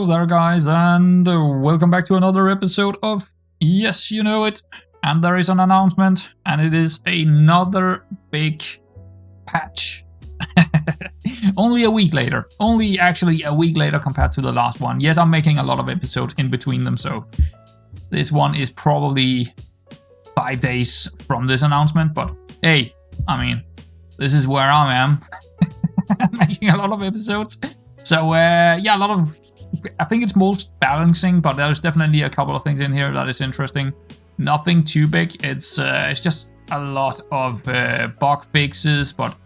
Hello there guys, and welcome back to another episode of Yes, You Know It. And there is an announcement, and it is another big patch. Only a week later. Only actually a week later compared to the last one. Yes, I'm making a lot of episodes in between them, so this one is probably 5 days from this announcement. But hey, I mean, this is where I am. Making a lot of episodes. So yeah, a lot of, I think it's most balancing, but there's definitely a couple of things in here that is interesting. Nothing too big. It's just a lot of bug fixes, but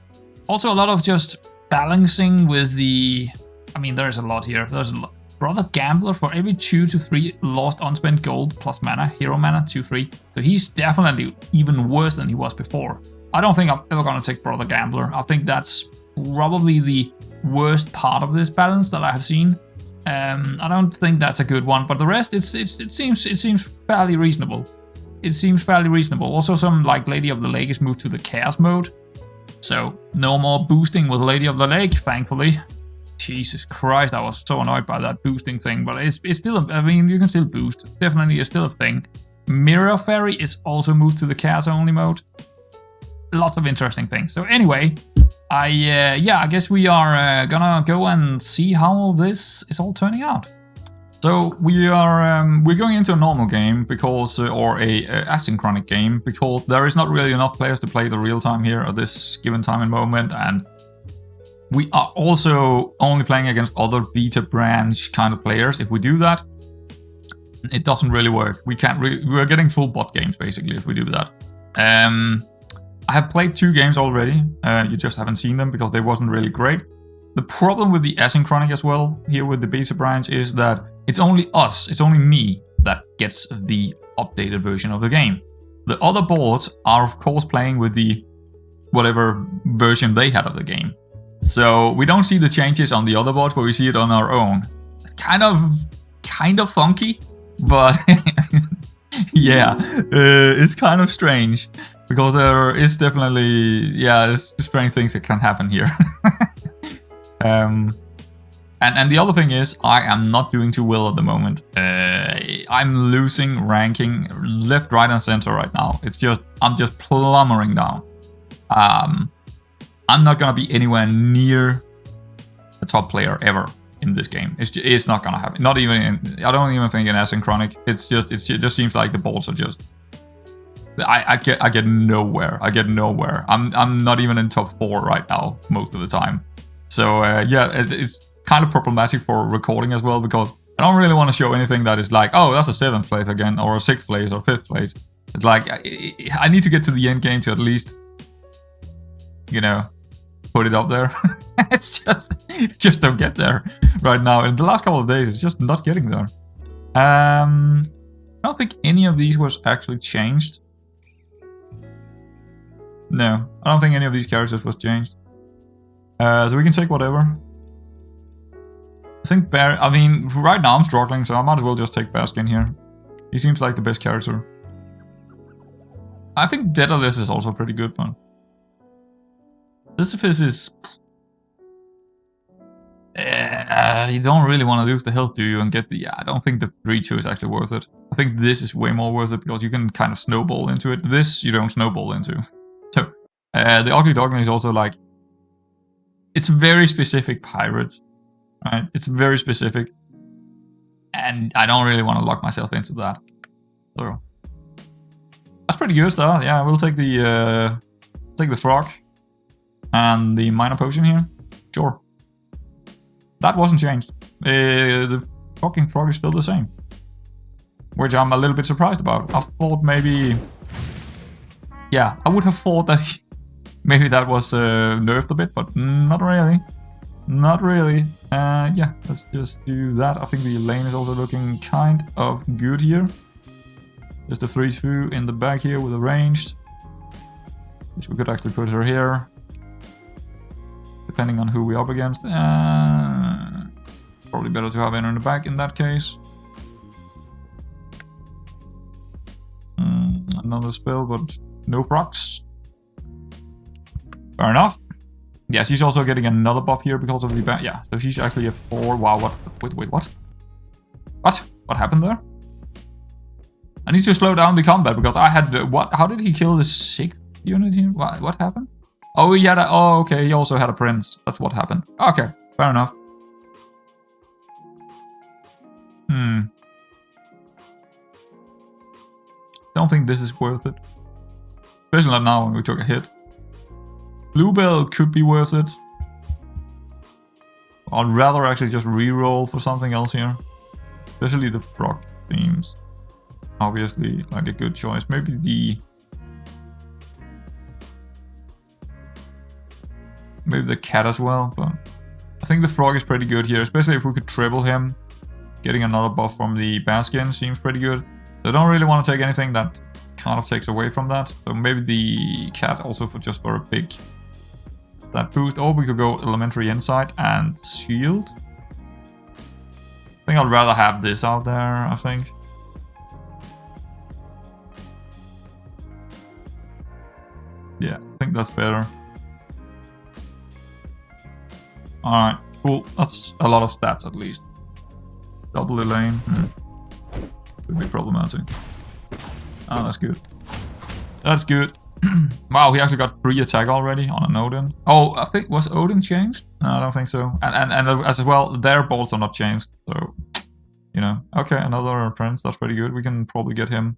also a lot of just balancing with the, I mean, there's a lot here. There's a lot. Brother Gambler, for every 2 to 3 lost unspent gold plus mana, hero mana 2-3. So he's definitely even worse than he was before. I don't think I'm ever gonna take Brother Gambler. I think that's probably the worst part of this balance that I have seen. I don't think that's a good one, but the rest, it seems fairly reasonable. It seems fairly reasonable. Also, some like Lady of the Lake is moved to the chaos mode, so no more boosting with Lady of the Lake, thankfully. Jesus Christ, I was so annoyed by that boosting thing, but it's still, I mean, you can still boost. Definitely is still a thing. Mirror Fairy is also moved to the chaos only mode. Lots of interesting things. So anyway, I guess we are gonna go and see how this is all turning out. So we're going into a normal game because, or a asynchronic game, because there is not really enough players to play the real time here at this given time and moment, and we are also only playing against other beta branch kind of players. If we do that, it doesn't really work. We're getting full bot games basically if we do that. I have played 2 games already, you just haven't seen them because they wasn't really great. The problem with the asynchronic as well, here with the beta branch, is that it's only us, it's only me that gets the updated version of the game. The other boards are of course playing with the whatever version they had of the game. So we don't see the changes on the other boards, but we see it on our own. It's kind of funky, but yeah, it's kind of strange. Because there is definitely, yeah, there's strange things that can happen here. And the other thing is, I am not doing too well at the moment. I'm losing ranking left, right, and center right now. It's just, I'm just plumbering down. I'm not gonna be anywhere near the top player ever in this game. It's not gonna happen. Not even in, I don't even think in asynchronic. It just seems like the balls are just. I get nowhere. I'm not even in top 4 right now most of the time. So yeah, it's kind of problematic for recording as well, because I don't really want to show anything that is like, oh, that's a 7th place again, or a 6th place, or 5th place. It's like I need to get to the end game to at least, you know, put it up there. It just don't get there right now. In the last couple of days, it's just not getting there. I don't think any of these was actually changed. No, I don't think any of these characters was changed. So we can take whatever. I think I mean, right now I'm struggling, so I might as well just take Baskin here. He seems like the best character. I think Daedalus is also pretty good, but Sisyphus is... you don't really want to lose the health, do you? And get the... Yeah, I don't think the 3-2 is actually worth it. I think this is way more worth it, because you can kind of snowball into it. This, you don't snowball into. So, the Ugly Duckling is also like... It's very specific pirates, right? It's very specific. And I don't really want to lock myself into that. So... That's pretty good stuff. Yeah, we'll take the frog. And the minor potion here. Sure. That wasn't changed. The fucking frog is still the same. Which I'm a little bit surprised about. I thought maybe... Yeah, I would have thought that maybe that was nerfed a bit, but not really. Not really. Yeah, let's just do that. I think the lane is also looking kind of good here. Just a 3-2 in the back here with a ranged. Which we could actually put her here. Depending on who we're up against. Probably better to have her in the back in that case. Another spell, but no procs. Fair enough. Yeah, she's also getting another buff here because of the yeah, so she's actually a 4. Wow, what? Wait, what? What? What happened there? I need to slow down the combat because I had what? How did he kill the 6th unit here? What happened? Oh, he had a. Oh, okay. He also had a prince. That's what happened. Okay, fair enough. Don't think this is worth it. Especially not now when we took a hit. Bluebell could be worth it. I'd rather actually just reroll for something else here. Especially the frog themes. Obviously, like a good choice. Maybe the cat as well, but I think the frog is pretty good here, especially if we could triple him. Getting another buff from the Baskin seems pretty good. I don't really want to take anything that kind of takes away from that. So maybe the cat also just for a big that boost. Or we could go Elementary Insight and Shield. I think I'd rather have this out there, I think. Yeah, I think that's better. Alright, cool. That's a lot of stats at least. Double Elaine. Could be problematic. Oh, that's good. That's good. Wow, he actually got 3 attack already on an Odin. Oh, I think, was Odin changed? No, I don't think so. And as well, their bolts are not changed. So, you know. Okay, another prince. That's pretty good. We can probably get him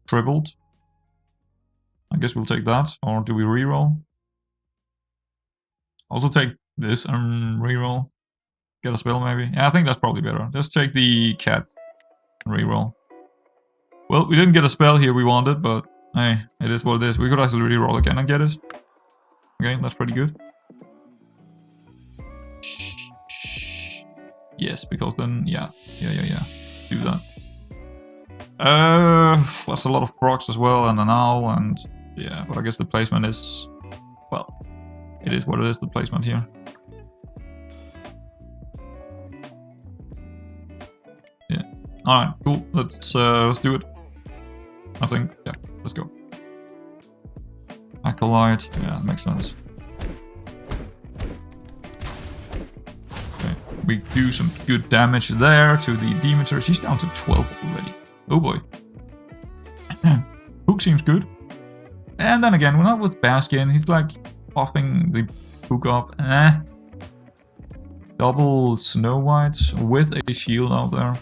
tripled. I guess we'll take that. Or do we reroll? Also take this and reroll. Get a spell maybe. Yeah, I think that's probably better. Just take the cat and reroll. Well, we didn't get a spell here we wanted, but hey, it is what it is. We could actually reroll again and get it. Okay, that's pretty good. Yes, because then, yeah. Do that. That's a lot of procs as well, and an owl, and yeah, but I guess the placement is, well, it is what it is, the placement here. Yeah. Alright, cool. Let's do it. I think, yeah, let's go. Acolyte, yeah, that makes sense. Okay, we do some good damage there to the Demeter. She's down to 12 already. Oh boy. Hook seems good. And then again, we're not with Baskin. He's like popping the hook up. Double Snow White with a shield out there.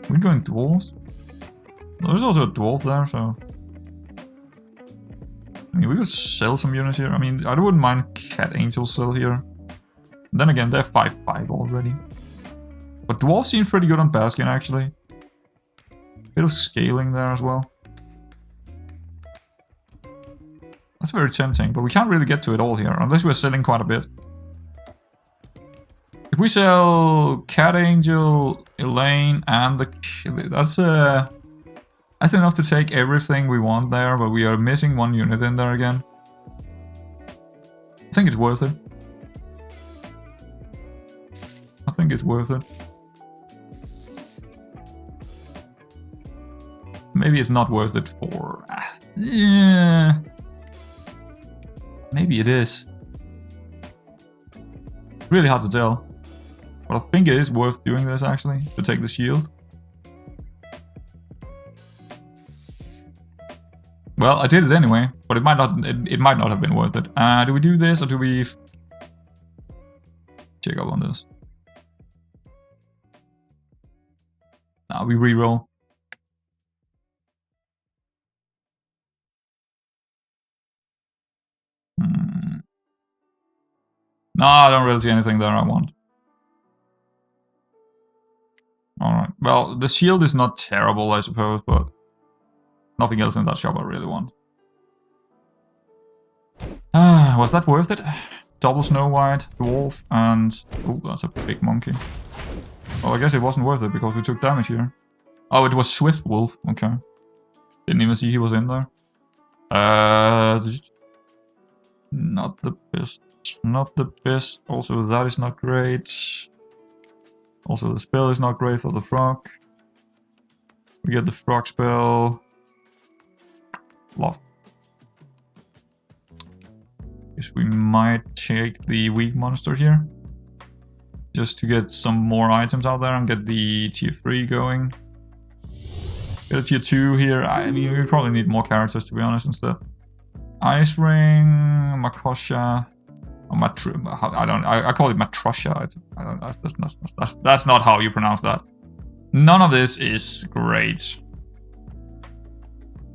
We're going dwarves. There's also a dwarf there, so I mean, we could sell some units here. I mean, I wouldn't mind Cat Angel still here. Then again, they're 5/5 already. But dwarf seems pretty good on Baskin actually. Bit of scaling there as well. That's very tempting, but we can't really get to it all here unless we're selling quite a bit. If we sell Cat Angel, Elaine, and that's enough to take everything we want there, but we are missing 1 unit in there again. I think it's worth it. I think it's worth it. Maybe it's not worth it for... yeah. Maybe it is. Really hard to tell. But I think it is worth doing this actually, to take the shield. Well, I did it anyway, but it might not have been worth it. Do we do this or do we check up on this? Nah, we reroll. No, I don't really see anything there I want. Alright, well, the shield is not terrible, I suppose, but nothing else in that shop I really want. Was that worth it? Double Snow White, Dwarf, and... oh, that's a big monkey. Well, I guess it wasn't worth it because we took damage here. Oh, it was Swift Wolf, okay. Didn't even see he was in there. Not the best. Not the best. Also, that is not great. Also, the spell is not great for the frog. We get the frog spell. Love. Guess we might take the weak monster here. just to get some more items out there and get the tier 3 going. Get a tier 2 here. I mean, we probably need more characters, to be honest, instead. Ice Ring, Makosha, I call it Matrosha. That's not how you pronounce that. None of this is great.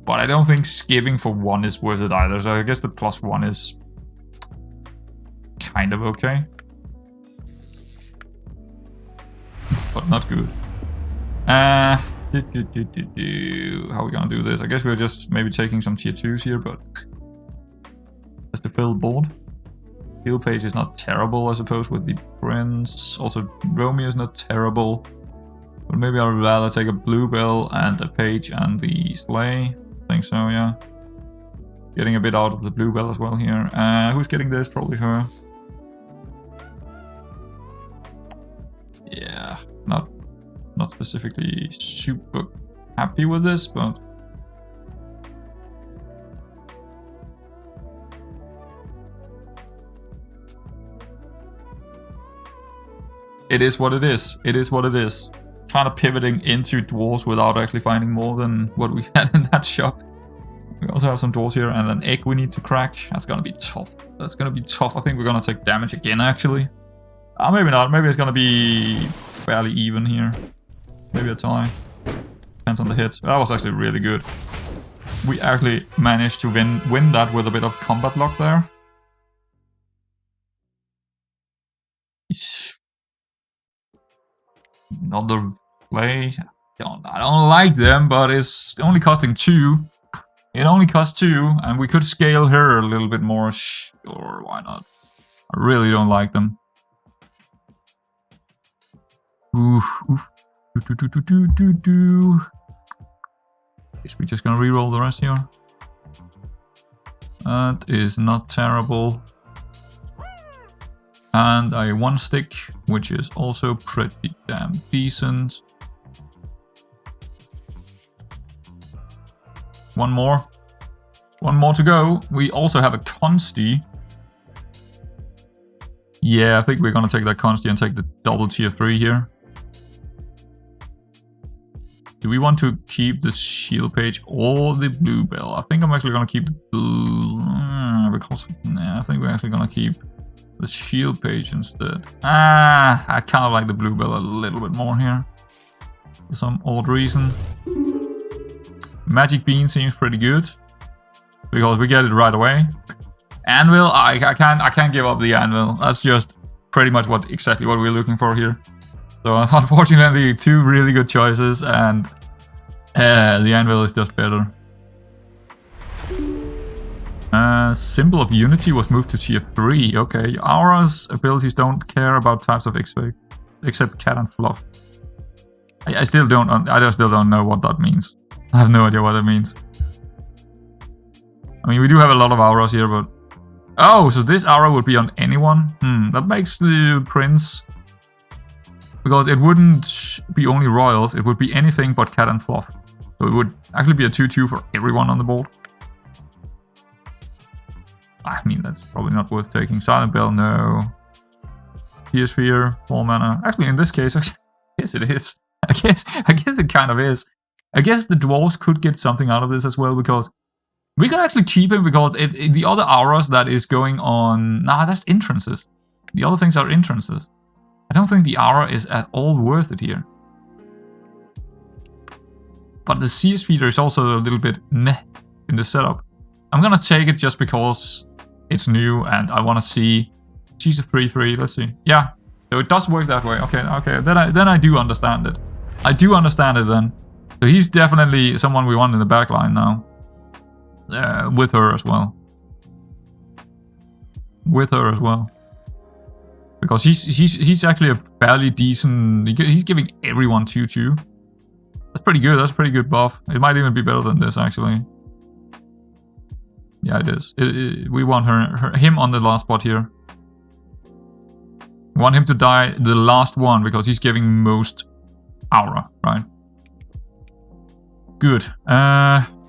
But I don't think skipping for 1 is worth it either, so I guess the +1 is kind of okay. But not good. How are we gonna do this? I guess we're just maybe taking some tier 2s here, but that's the fill board. Field page is not terrible, I suppose, with the prince. Also, Romeo is not terrible. But maybe I'd rather take a bluebell and a page and the sleigh. I think so, yeah. Getting a bit out of the bluebell as well here. Who's getting this? Probably her. Yeah, not specifically super happy with this, but it is what it is. It is what it is. Kind of pivoting into dwarves without actually finding more than what we had in that shop. We also have some dwarves here and an egg we need to crack. That's gonna be tough. That's gonna be tough. I think we're gonna take damage again, actually. Maybe not. Maybe it's gonna be fairly even here. Maybe a tie. Depends on the hit. That was actually really good. We actually managed to win that with a bit of combat luck there. Another play. I don't like them, but it's only costing 2. It only costs 2, and we could scale her a little bit more. Sure, why not? I really don't like them. Oof. Guess we're just gonna reroll the rest here. That is not terrible. And a 1 stick, which is also pretty damn decent. One more to go. We also have a Consti. Yeah, I think we're gonna take that Consti and take the double tier 3 here. Do we want to keep the shield page or the bluebell? I think I'm actually gonna keep the blue, because I think we're actually gonna keep the shield page instead. I kind of like the bluebell a little bit more here. For some odd reason. Magic Bean seems pretty good. Because we get it right away. Anvil, I can't give up the anvil. That's just pretty much exactly what we're looking for here. So unfortunately 2 really good choices and the anvil is just better. Symbol of Unity was moved to tier 3. Okay, Aura's abilities don't care about types of XP, except cat and fluff. I still don't know what that means. I have no idea what it means. I mean, we do have a lot of auras here, but oh, so this aura would be on anyone? That makes the prince, because it wouldn't be only royals, it would be anything but cat and fluff. So it would actually be a 2/2 for everyone on the board. I mean, that's probably not worth taking. Silent Bell, no. Tear Sphere, 4 mana. Actually, in this case, yes, it is. I guess it kind of is. I guess the dwarves could get something out of this as well, because we could actually keep him, because the other auras that is going on... Nah, that's entrances. The other things are entrances. I don't think the aura is at all worth it here. But the Sea Speeder is also a little bit meh in the setup. I'm gonna take it just because it's new and I want to see. She's a 3/3. Let's see. Yeah, so it does work that way. Okay. Then I do understand it. I do understand it then. So he's definitely someone we want in the back line now. With her as well. Because he's actually a fairly decent. He's giving everyone 2/2. That's pretty good. That's a pretty good buff. It might even be better than this actually. Yeah, it is. We want him on the last spot here. We want him to die the last one because he's giving most aura, right? Good.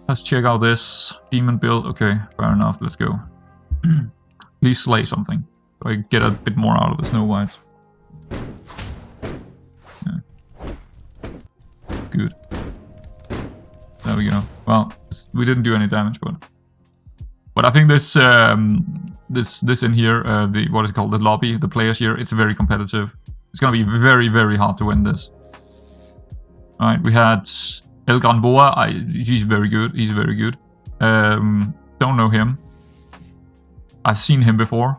Let's check out this demon build. Okay, fair enough. Let's go. Please slay something. So I get a bit more out of the Snow Whites. There we go. Well, we didn't do any damage, but I think this this in here, the what is it called, the lobby, the players here, it's very competitive. It's gonna be very, very hard to win this. All right, we had El Granboa. He's very good. He's very good. Don't know him. I've seen him before.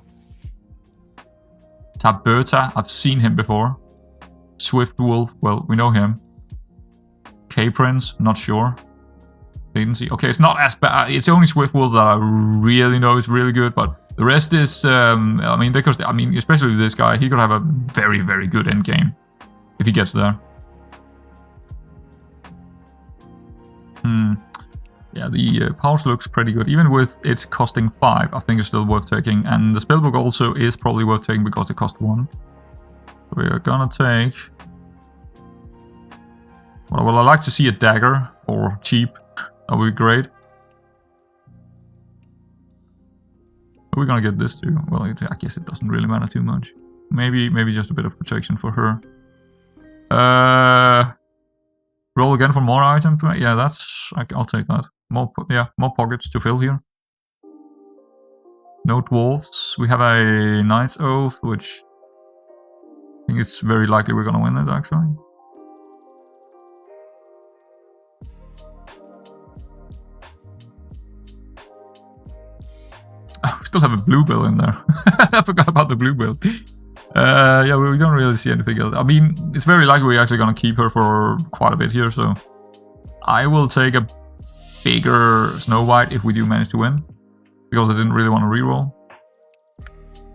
Taberta, I've seen him before. Swift Wolf, well, we know him. K-Prince, not sure. Latency. Okay, it's not as bad. It's only Swift Wolf that I really know is really good, but the rest is, I mean, especially this guy, he could have a very, very good end game if he gets there. Yeah, the pouch looks pretty good. Even with it costing 5, I think it's still worth taking. And the spellbook also is probably worth taking because it costs 1. So we are gonna take... Well, I like to see a dagger for cheap. That would be great. Are we gonna get this too? Well, I guess it doesn't really matter too much. Maybe just a bit of protection for her. Roll again for more items. Yeah, I'll take that. More pockets to fill here. No dwarves. We have a Knight's Oath, which I think it's very likely we're gonna win it actually. We still have a bluebell in there. I forgot about the bluebell. Yeah, we don't really see anything else. I mean, it's very likely we're actually gonna keep her for quite a bit here, so I will take a bigger Snow White if we do manage to win, because I didn't really want to reroll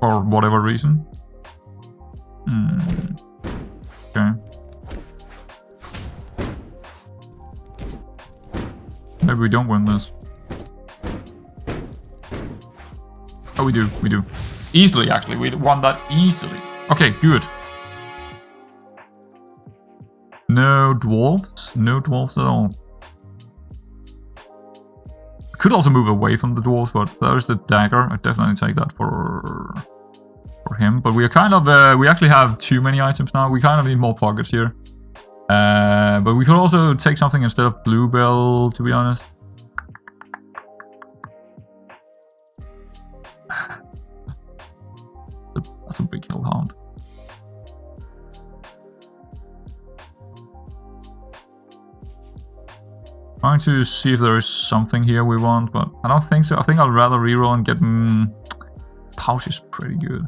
for whatever reason. Okay. Maybe we don't win this. Oh, we do. Easily, actually. We won that easily. Okay, good. No dwarves? No dwarves at all. Could also move away from the dwarves, but there's the dagger. I'd definitely take that for him. But we are kind of... we actually have too many items now. We kind of need more pockets here. But we could also take something instead of bluebell, to be honest. That's a big hellhound. Trying to see if there is something here we want, but I don't think so. I think I'd rather reroll and get... Pouch is pretty good.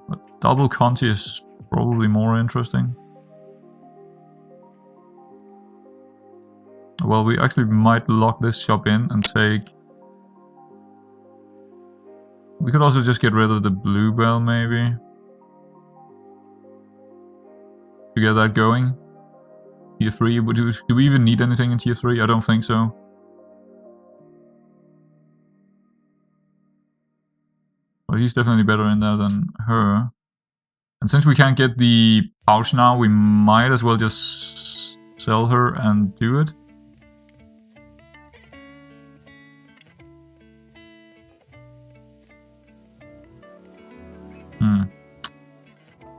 But double Conti is probably more interesting. Well, we actually might lock this shop in and take... We could also just get rid of the bluebell, maybe. To get that going. Tier 3, do we even need anything in Tier 3? I don't think so. Well, he's definitely better in there than her. And since we can't get the pouch now, we might as well just sell her and do it.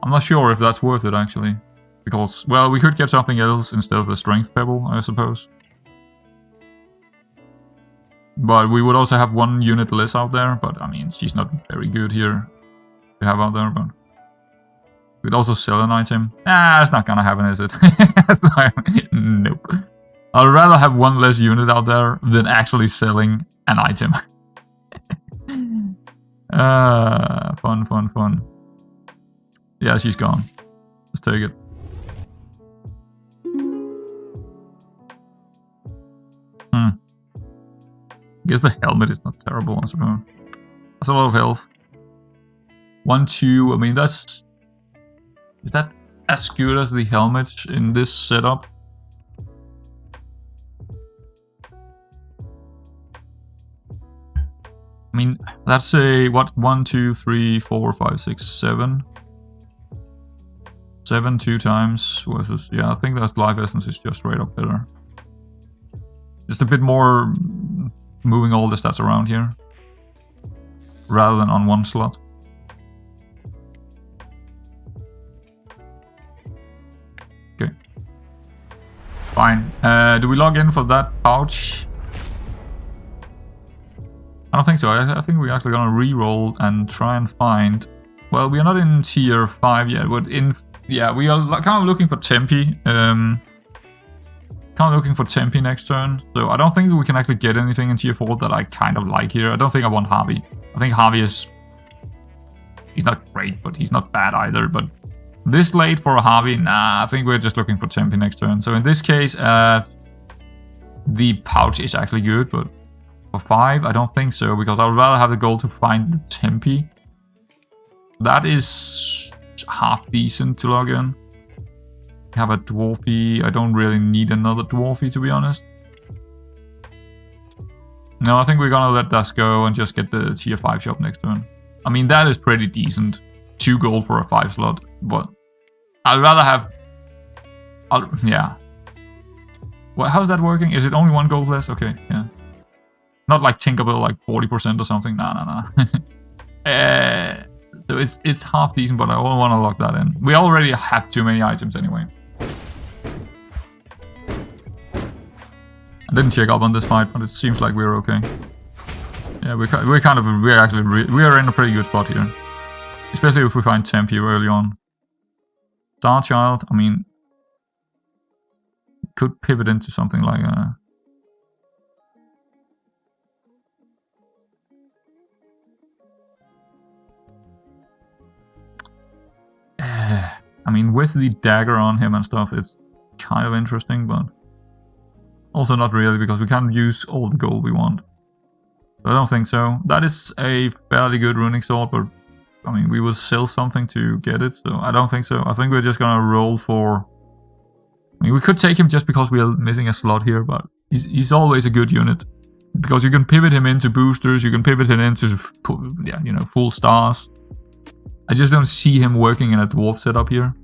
I'm not sure if that's worth it, actually. Because, well, we could get something else instead of the strength pebble, I suppose. But we would also have one unit less out there, but I mean, she's not very good here to have out there, but... We'd also sell an item. It's not gonna happen, is it? Nope. I'd rather have one less unit out there than actually selling an item. Fun. Yeah, she's gone. Let's take it. I guess the helmet is not terrible, I suppose. That's a lot of health. 1, 2, I mean, that's... Is that as good as the helmet in this setup? I mean, that's a, what, 1, 2, 3, 4, 5, 6, 7. 7 2 times versus, yeah, I think that life essence is just straight up better. Just a bit more moving all the stats around here, rather than on one slot. fine. Do we log in for that pouch? I don't think so. I think we're actually gonna re-roll and try and find... Well, we are not in tier 5 yet, but in... Yeah, we are kind of looking for Tempe. Kind of looking for Tempe next turn. So I don't think we can actually get anything in tier 4 that I kind of like here. I don't think I want Harvey. I think Harvey is... He's not great, but he's not bad either. But this late for a Harvey? Nah, I think we're just looking for Tempe next turn. So in this case, the pouch is actually good, but for 5, I don't think so, because I would rather have the goal to find the Tempe. That is half decent to log in. Have a Dwarfy. I don't really need another Dwarfy, to be honest. No, I think we're gonna let that go and just get the tier 5 shop next turn. I mean, that is pretty decent. 2 gold for a 5 slot, but I'd rather have... yeah. Well, how's that working? Is it only 1 gold less? Okay, yeah. Not like Tinkerbell, like 40% or something. Nah. So it's half decent, but I don't want to lock that in. We already have too many items anyway. I didn't check up on this fight, but it seems like we're okay. Yeah, we're in a pretty good spot here, especially if we find Tempe early on. Star Child, I mean, could pivot into something like a... I mean, with the dagger on him and stuff, it's kind of interesting, but also not really, because we can't use all the gold we want. So I don't think so. That is a fairly good runic sword, but I mean, we will sell something to get it, so I don't think so. I think we're just gonna roll for... I mean, we could take him just because we are missing a slot here, but he's always a good unit. Because you can pivot him into boosters, you can pivot him into, yeah, you know, full stars. I just don't see him working in a dwarf setup here.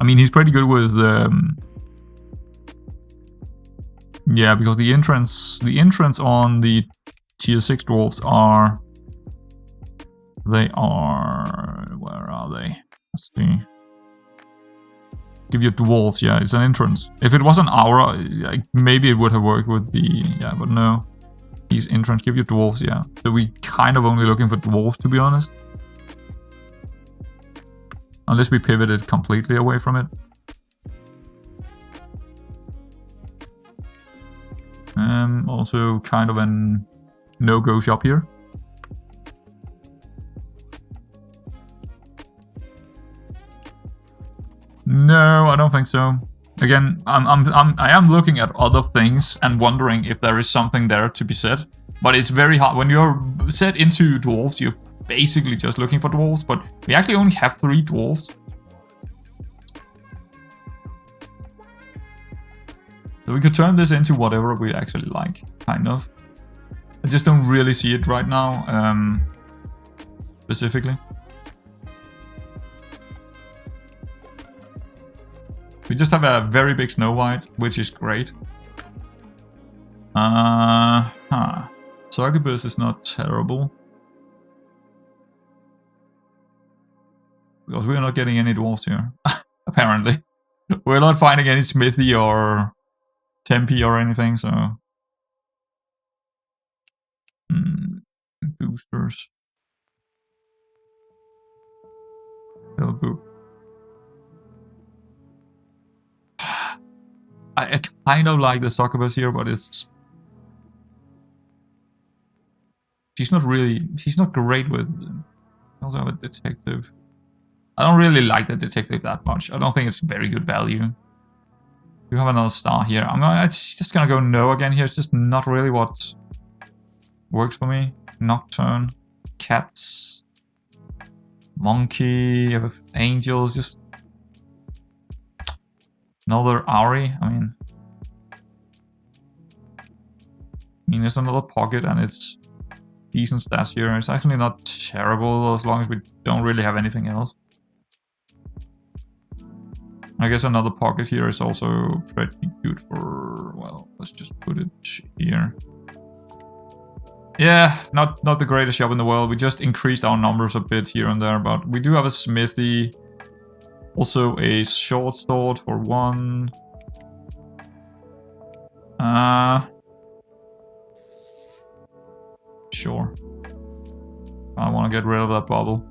I mean, he's pretty good with... yeah, because the entrance on the tier 6 dwarves are... They are... Where are they? Let's see. Give you dwarves, yeah, it's an entrance. If it was an aura, maybe it would have worked with the... Yeah, but no. These entrance give you dwarves, yeah. So we kind of only looking for dwarves, to be honest. Unless we pivoted completely away from it. Also kind of an no-go shop here. No, I don't think so. Again, I am looking at other things and wondering if there is something there to be said. But it's very hard. When you're set into dwarves, you're basically just looking for dwarves, but we actually only have 3 dwarves. So we could turn this into whatever we actually like, kind of. I just don't really see it right now, specifically. We just have a very big Snow White, which is great. Succubus is not terrible. Because we're not getting any dwarves here, apparently. We're not finding any Smithy or Tempe or anything, so... Boosters. Boop. I kind of like the succubus here, but it's... She's not great with... I also have a detective. I don't really like the detective that much. I don't think it's very good value. We have another star here. It's just gonna go no again here. It's just not really what works for me. Nocturne, cats, monkey, angels, just another Auri. I mean, there's another pocket and it's decent stats here. It's actually not terrible as long as we don't really have anything else. I guess another pocket here is also pretty good for, well, let's just put it here. Yeah, not the greatest shop in the world. We just increased our numbers a bit here and there, but we do have a smithy. Also a short sword for 1. Sure. I want to get rid of that bubble.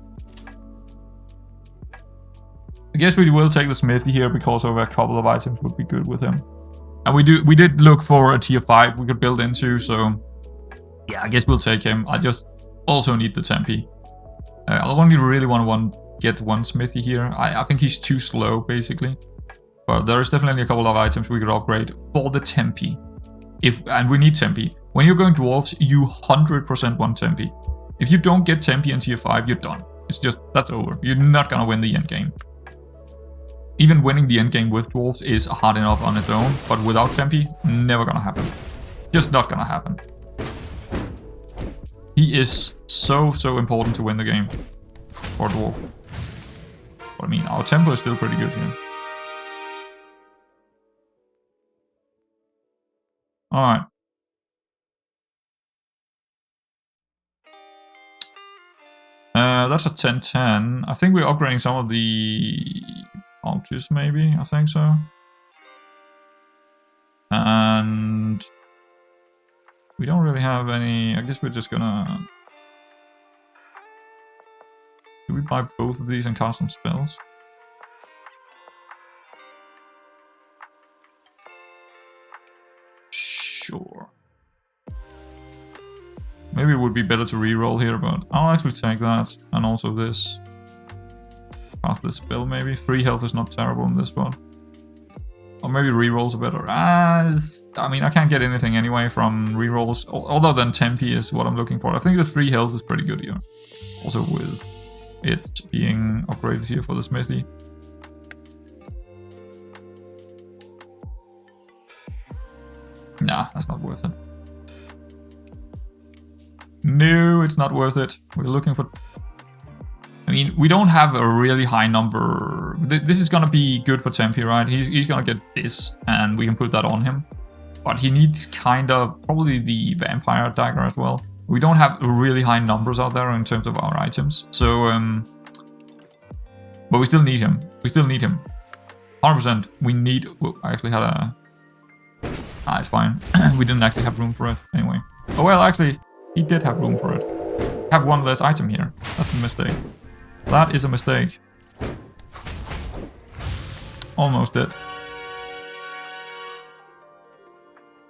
I guess we will take the smithy here because of a couple of items would be good with him. And we did look for a tier 5 we could build into, so yeah, I guess we'll take him. I just also need the Tempe. I only really want to get one smithy here. I think he's too slow, basically. But there's definitely a couple of items we could upgrade for the Tempe. And we need Tempe. When you're going dwarves, you 100% want Tempe. If you don't get Tempe in tier 5, you're done. It's just, that's over. You're not gonna win the endgame. Even winning the endgame with dwarves is hard enough on its own, but without Tempe, never gonna happen. Just not gonna happen. He is so important to win the game for dwarf. But I mean, our tempo is still pretty good here. Alright. That's a 10-10. I think we're upgrading some of the altars, maybe. I think so. And we don't really have any. I guess we're just gonna. Do we buy both of these and cast some spells? Sure. Maybe it would be better to reroll here, but I'll actually take that. And also this. Cast this spell, maybe. 3 health is not terrible in this spot. Or maybe rerolls are better. I mean, I can't get anything anyway from rerolls. Other than Tempe is what I'm looking for. I think the 3 health is pretty good here. Also with it being upgraded here for the smithy. Nah, that's not worth it. No, it's not worth it. We're looking for... I mean, we don't have a really high number. This is gonna be good for Tempe, right? He's gonna get this, and we can put that on him. But he needs kind of probably the vampire dagger as well. We don't have really high numbers out there in terms of our items, so but we still need him. We still need him. 100%. We need. Well, I actually had a. It's fine. We didn't actually have room for it anyway. Oh well, actually, he did have room for it. Have one less item here. That's a mistake. That is a mistake. Almost did.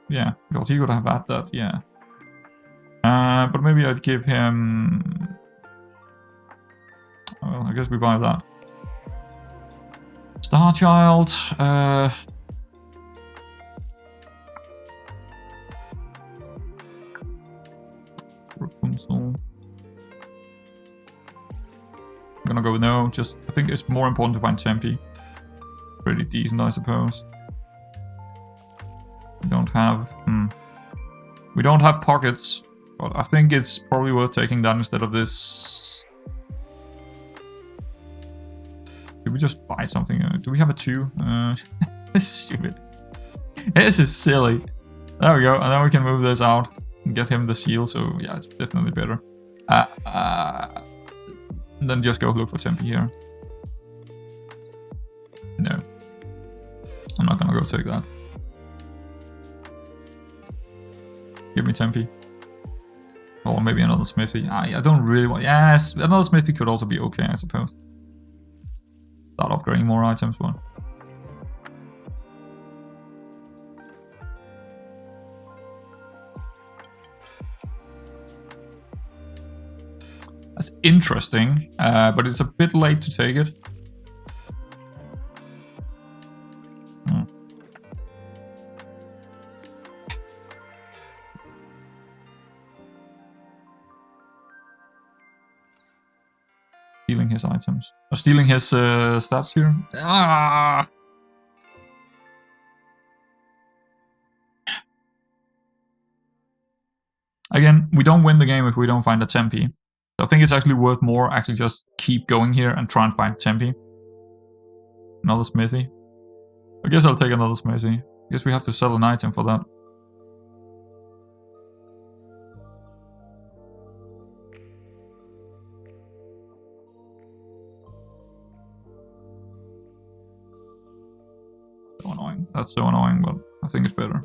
Yeah, because he would have had that, yeah. But maybe I'd give him... Well, I guess we buy that. Starchild. Rapunzel. I'm gonna go with no, just I think it's more important to find Tempe. Pretty decent, I suppose. We don't have... We don't have pockets, but I think it's probably worth taking that instead of this. Did we just buy something? Do we have a 2? This is stupid. This is silly. There we go, and then we can move this out and get him the seal, so yeah, it's definitely better. Then just go look for Tempe here. No. I'm not gonna go take that. Give me Tempe. Or maybe another smithy. I don't really want... Yes, another smithy could also be okay, I suppose. Start upgrading more items, but... That's interesting, but it's a bit late to take it. Stealing his items. Or stealing his stats here. Ah! Again, we don't win the game if we don't find a Tempe. So I think it's actually worth more actually just keep going here and try and find Tempe. Another smithy. I guess I'll take another smithy. I guess we have to sell an item for that. So annoying. That's so annoying, but I think it's better.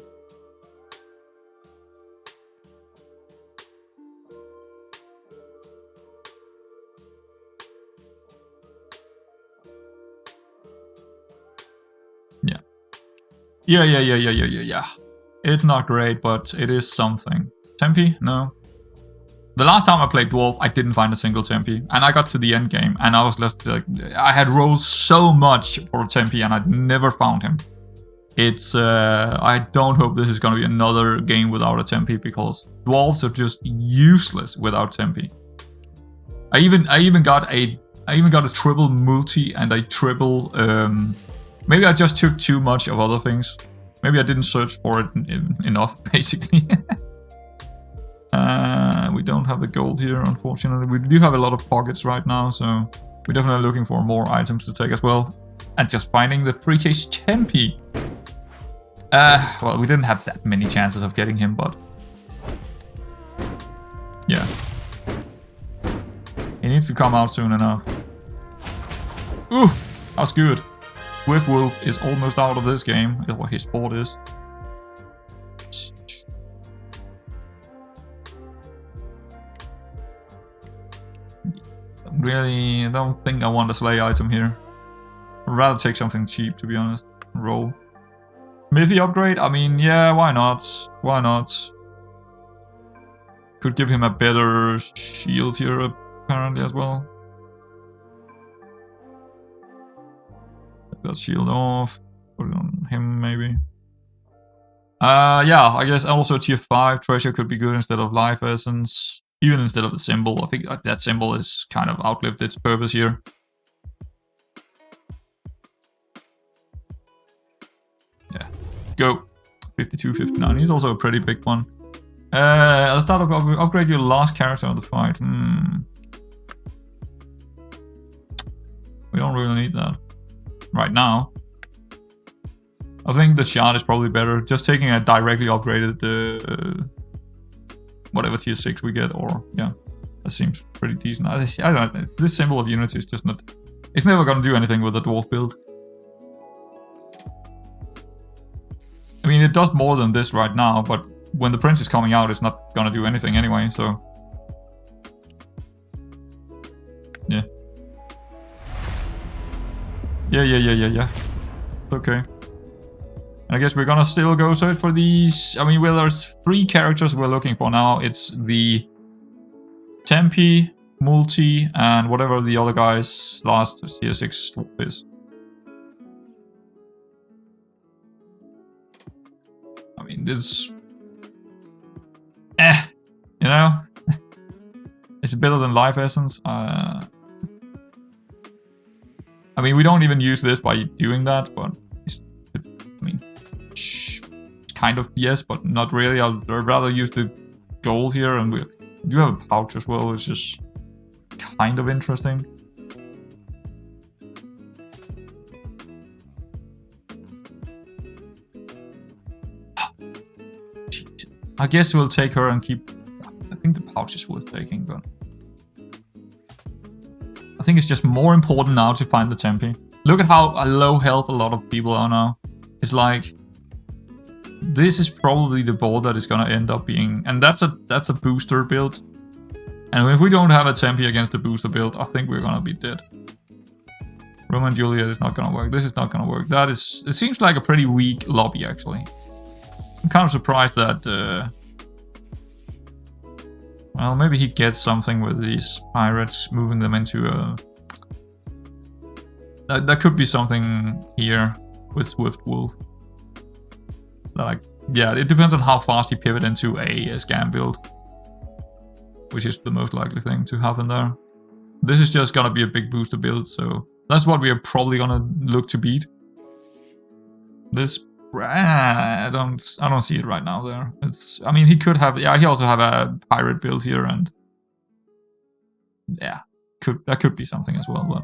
Yeah. It's not great, but it is something. Tempi? No. The last time I played Dwarf, I didn't find a single Tempi. And I got to the end game, and I was just like, I had rolled so much for a Tempi, and I'd never found him. It's, I don't hope this is gonna be another game without a Tempi, because Dwarves are just useless without Tempi. I even got a triple multi and a triple, maybe I just took too much of other things. Maybe I didn't search for it enough, basically. We don't have the gold here, unfortunately. We do have a lot of pockets right now, so we're definitely looking for more items to take as well. And just finding the free-case Tempi. Well, we didn't have that many chances of getting him, but... yeah. He needs to come out soon enough. Ooh, that's good. Swift Wolf is almost out of this game, is what his board is. Really, I don't think I want a slay item here. I'd rather take something cheap, to be honest. Roll. Mythy upgrade? I mean, yeah, why not? Why not? Could give him a better shield here, apparently, as well. Take that shield off. Put it on him, maybe. Yeah, I guess also tier 5 treasure could be good instead of life essence. Even instead of the symbol. I think that symbol is kind of outlived its purpose here. Yeah. Go. 52, 59. He's also a pretty big one. Let's start upgrade your last character of the fight. We don't really need that right now. I think the shard is probably better. Just taking a directly upgraded whatever tier 6 we get, or yeah, that seems pretty decent. I don't know, this symbol of unity is just not... it's never gonna do anything with the dwarf build. I mean, it does more than this right now, but when the prince is coming out, it's not gonna do anything anyway, so... yeah. Yeah. Okay. I guess we're gonna still go search for these. I mean, well, there's 3 characters we're looking for now. It's the Tempi, Multi, and whatever the other guy's last tier 6 dwarf is. I mean, this... you know? It's better than life essence. I mean, we don't even use this by doing that, but... I mean... kind of yes, but not really. I'd rather use the gold here, and we do have a pouch as well, which is kind of interesting. I guess we'll take her and keep... I think the pouch is worth taking, but... I think it's just more important now to find the Tempi. Look at how low health a lot of people are now. It's like... this is probably the board that is gonna end up being... and that's a booster build. And if we don't have a Tempi against the booster build, I think we're gonna be dead. Romeo and Juliet is not gonna work. This is not gonna work. That is... it seems like a pretty weak lobby, actually. I'm kind of surprised that... well, maybe he gets something with these pirates, moving them into a... that could be something here with Swift Wolf. Like, yeah, it depends on how fast you pivot into a scam build, which is the most likely thing to happen there. This is just gonna be a big booster build, so that's what we are probably gonna look to beat. This, I don't see it right now there. It's, I mean, he could have, yeah, he also have a pirate build here, and yeah, that could be something as well. But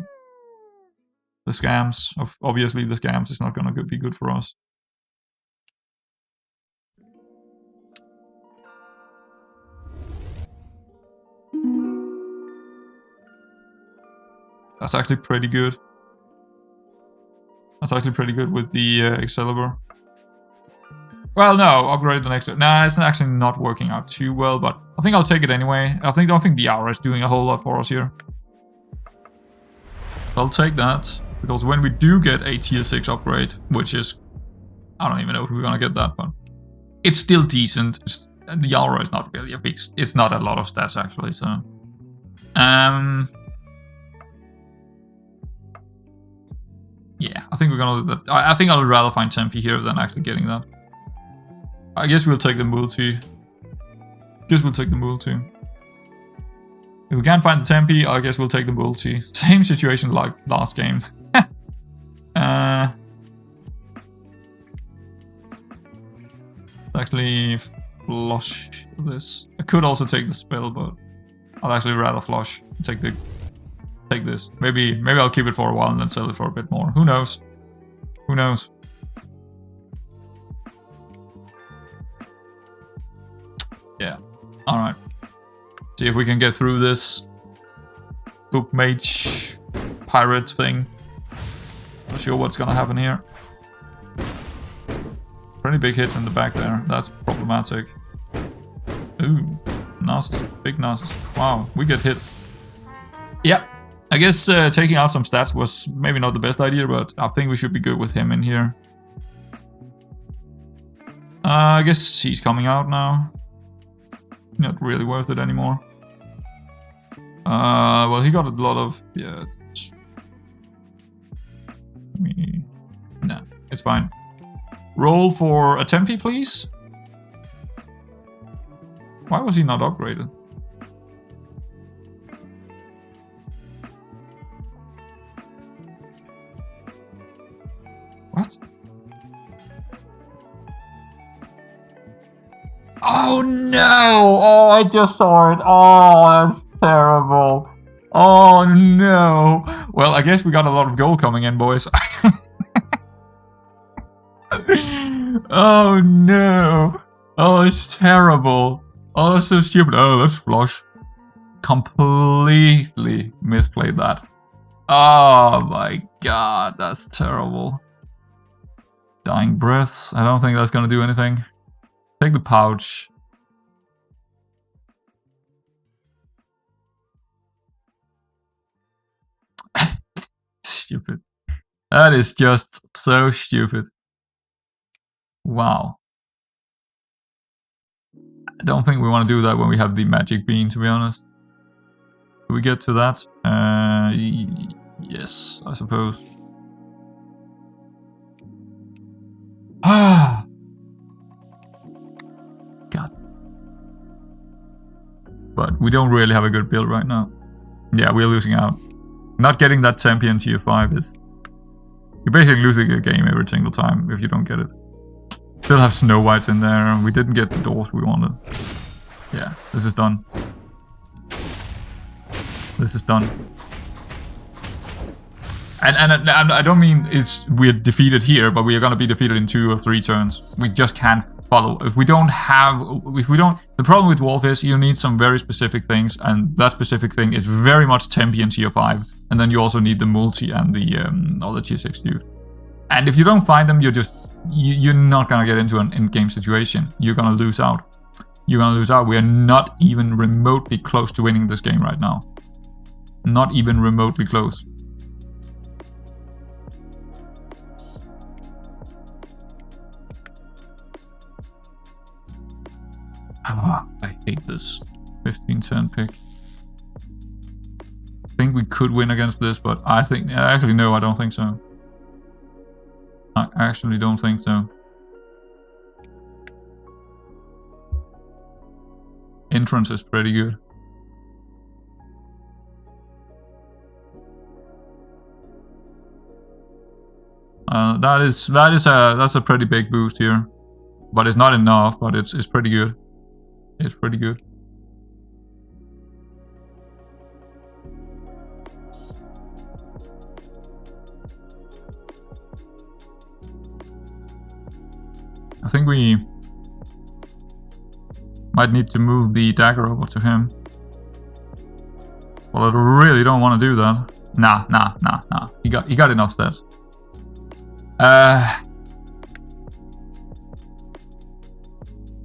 the scams, obviously, the scams is not gonna be good for us. That's actually pretty good. That's actually pretty good with the Excalibur. Well, no, upgrade the next... nah, it's actually not working out too well, but I think I'll take it anyway. I don't think the aura is doing a whole lot for us here. I'll take that, because when we do get a tier 6 upgrade, which is I don't even know if we're gonna get that, but it's still decent. The aura is not really a big. It's not a lot of stats actually. So, yeah, I think we're gonna do that. I think I would rather find Tempe here than actually getting that. I guess we'll take the multi. If we can't find the Tempe, I guess we'll take the multi. Same situation like last game. Actually flush this. I could also take the spell, but I'd actually rather flush. Take this. Maybe I'll keep it for a while and then sell it for a bit more. Who knows? Who knows? Yeah. Alright. See if we can get through this book mage pirate thing. Not sure what's gonna happen here. Pretty big hits in the back there. That's problematic. Ooh, Narcissus. Big Narcissus. Wow, we get hit. Yeah, I guess taking out some stats was maybe not the best idea, but I think we should be good with him in here. I guess he's coming out now. Not really worth it anymore. Well, he got a lot of... Yeah. Nah, it's fine. Roll for a Tempe, please. Why was he not upgraded? What? Oh no! Oh, I just saw it. Oh, that's terrible. Oh no. Well, I guess we got a lot of gold coming in, boys. Oh no. Oh, it's terrible. Oh, that's so stupid. Oh, let's flush. Completely misplayed that. Oh my god, that's terrible. Dying breaths. I don't think that's gonna do anything. Take the pouch. Stupid. That is just so stupid. Wow. I don't think we want to do that when we have the magic bean, to be honest. Do we get to that? Yes, I suppose. Ah. God. But we don't really have a good build right now. Yeah, we're losing out. Not getting that champion tier 5 is... You're basically losing a game every single time if you don't get it. Still have Snow Whites in there. We didn't get the doors we wanted. Yeah, this is done. This is done. And I don't mean we're defeated here, but we are gonna be defeated in 2 or 3 turns. We just can't follow. The problem with Wolf is you need some very specific things, and that specific thing is very much Tempe and tier 5. And then you also need the multi and the other tier 6 dude. And if you don't find them, you're not gonna get into an in-game situation. You're gonna lose out. You're gonna lose out. We are not even remotely close to winning this game right now. Not even remotely close. Ah, I hate this 15-turn pick. I think we could win against this, but actually no, I don't think so. I actually don't think so. Entrance is pretty good. That's a pretty big boost here, but it's not enough. But it's pretty good. It's pretty good. I think we might need to move the dagger over to him. Well, I really don't want to do that. Nah. He got enough stats.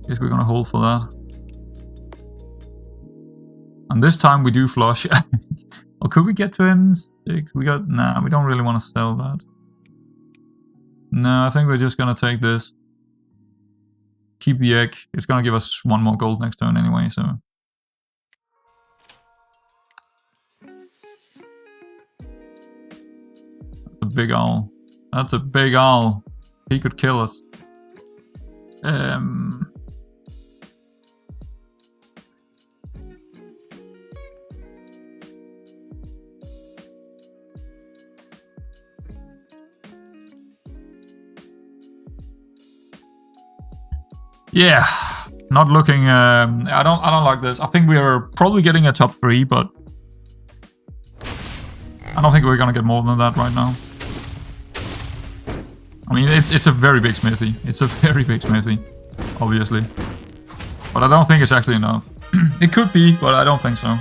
Guess we're gonna hold for that. And this time we do flush. Or could we get to him? Nah, we don't really want to sell that. No, I think we're just gonna take this. Keep the egg. It's gonna give us 1 more gold next turn anyway, so... That's a big owl. That's a big owl. He could kill us. Yeah, not looking. I don't like this. I think we are probably getting a top 3, but I don't think we're gonna get more than that right now. I mean, it's a very big smithy. It's a very big smithy, obviously, but I don't think it's actually enough. It could be, but I don't think so.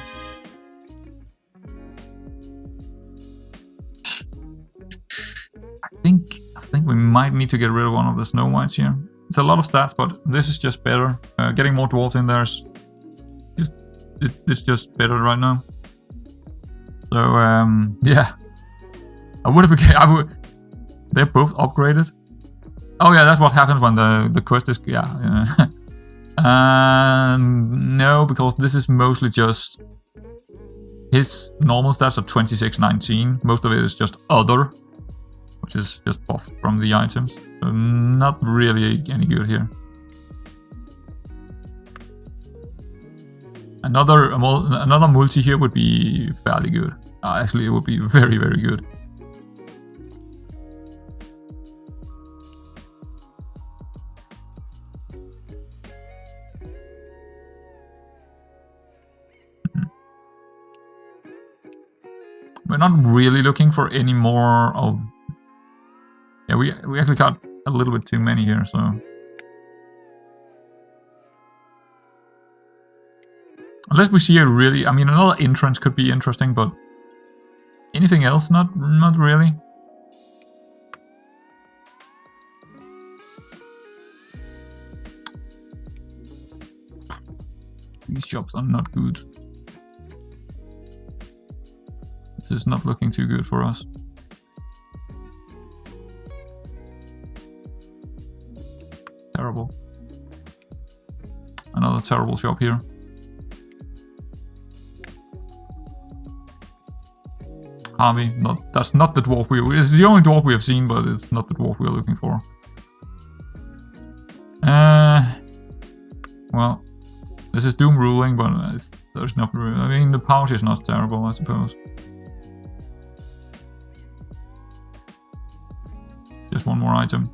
I think we might need to get rid of one of the Snow Whites here. It's a lot of stats, but this is just better. Getting more dwarves in there is just it's just better right now. So yeah, I would. They're both upgraded. Oh yeah, that's what happens when the quest is yeah. No, because this is mostly just his normal stats are 2619. Most of it is just other, which is just buffed from the items. So not really any good here. Another multi here would be fairly good. Actually, it would be very, very good. We're not really looking for any more of... Yeah, we actually got a little bit too many here, so... Unless we see a really... I mean, another entrance could be interesting, but... Anything else? Not really. These jobs are not good. This is not looking too good for us. Terrible. Another terrible shop here. Harvey, that's not the dwarf it's the only dwarf we have seen, but it's not the dwarf we're looking for. Well, this is doom ruling, but there's not really, I mean, the pouch is not terrible, I suppose. Just one more item.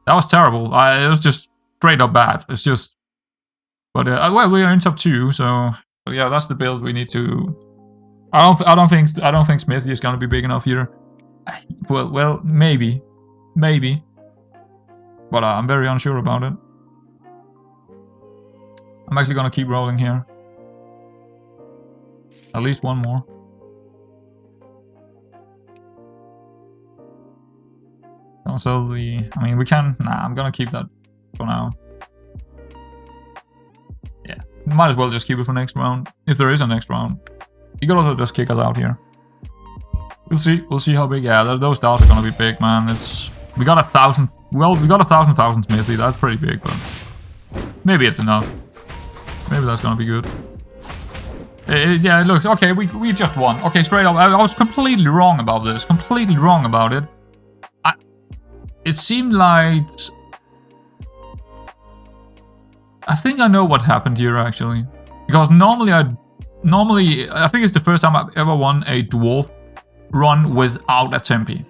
That was terrible. It was just straight up bad. It's just... But well, we are in top 2, so but yeah, that's the build we need to. I don't think Smithy is gonna be big enough here. Well, maybe, but I'm very unsure about it. I'm actually gonna keep rolling here. At least one more. Don't sell the. I mean, we can. Nah, I'm gonna keep that for now. Might as well just keep it for next round, if there is a next round. He could also just kick us out here. We'll see how big. Yeah, those stars are gonna be big, man. We got 1,000. Well, we got 1,000 smithy. That's pretty big, but maybe it's enough. Maybe that's gonna be good. Yeah, it looks okay. We just won. Okay, straight up. I was completely wrong about this. Completely wrong about it. It seemed like. I think I know what happened here, actually. Because normally I think it's the first time I've ever won a dwarf run without a tempi.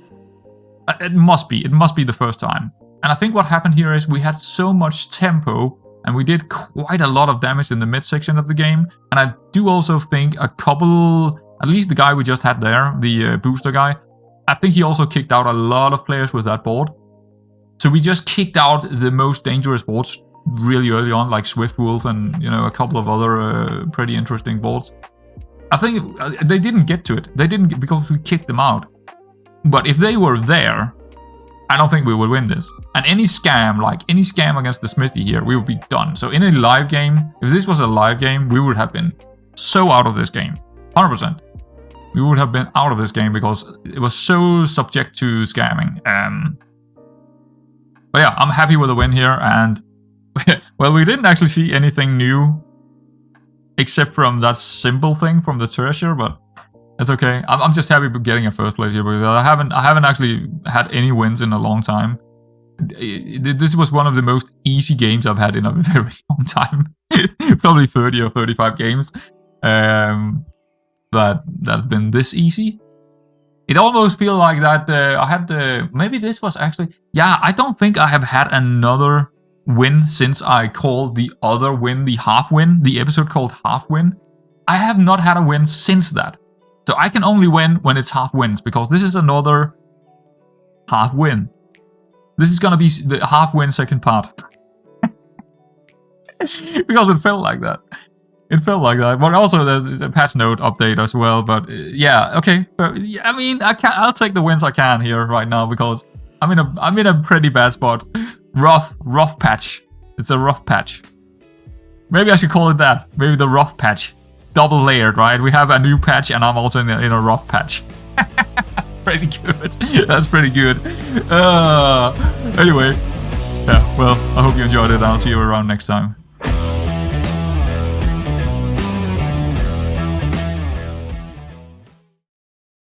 It must be the first time. And I think what happened here is we had so much tempo, and we did quite a lot of damage in the midsection of the game. And I do also think a couple, at least the guy we just had there, the booster guy, I think he also kicked out a lot of players with that board. So we just kicked out the most dangerous boards really early on, like Swift Wolf and, you know, a couple of other pretty interesting boards. I think they didn't get to it. They didn't, because we kicked them out. But if they were there, I don't think we would win this. And any scam against the Smithy here, we would be done. So in a live game, if this was a live game, we would have been so out of this game. 100%. we would have been out of this game because it was so subject to scamming. But yeah, I'm happy with the win here, and well, we didn't actually see anything new except from that simple thing from the treasure, but that's okay. I'm just happy with getting a first place here because I haven't actually had any wins in a long time. This was one of the most easy games I've had in a very long time. Probably 30 or 35 games that's been this easy. It almost feels like that I had maybe this was actually... Yeah, I don't think I have had another win since I called the other win the half win, the episode called half win. I have not had a win since that. So I can only win when it's half wins, because this is another half win. This is gonna be the half win second part. Because it felt like that. It felt like that. But also there's a patch note update as well. But yeah, okay. But, I mean, I'll take the wins I can here right now because I'm in a pretty bad spot. Rough patch. It's a rough patch. Maybe I should call it that. Maybe the rough patch. Double layered, right? We have a new patch and I'm also in a rough patch. Pretty good. That's pretty good. Anyway. Yeah, well, I hope you enjoyed it. I'll see you around next time.